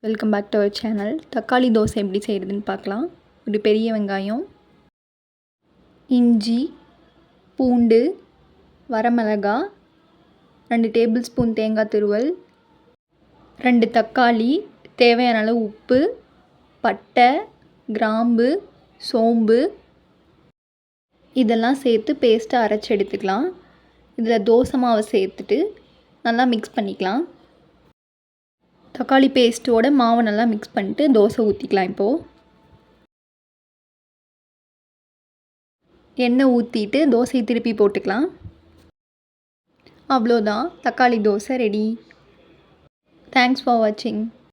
Welcome back to our channel. தக்காளி தோசை எப்படி செய்கிறதுன்னு பார்க்கலாம். ஒரு பெரிய வெங்காயம், இஞ்சி, பூண்டு, வரமிளகா, 2 டேபிள் ஸ்பூன் தேங்காய் துருவல், 2 தக்காளி, தேவையான அளவு உப்பு, பட்டை, கிராம்பு, சோம்பு இதெல்லாம் சேர்த்து பேஸ்ட்டாக அரைச்சி எடுத்துக்கலாம். இதில் தோசை மாவை சேர்த்துட்டு நல்லா மிக்ஸ் பண்ணிக்கலாம். தக்காளி பேஸ்ட்டோட மாவை நல்லா மிக்ஸ் பண்ணிட்டு தோசை ஊற்றிக்கலாம். இப்போது எண்ணெய் ஊற்றிட்டு தோசையை திருப்பி போட்டுக்கலாம். அவ்வளோதான், தக்காளி தோசை ரெடி. தேங்க்ஸ் ஃபார் வாட்சிங்.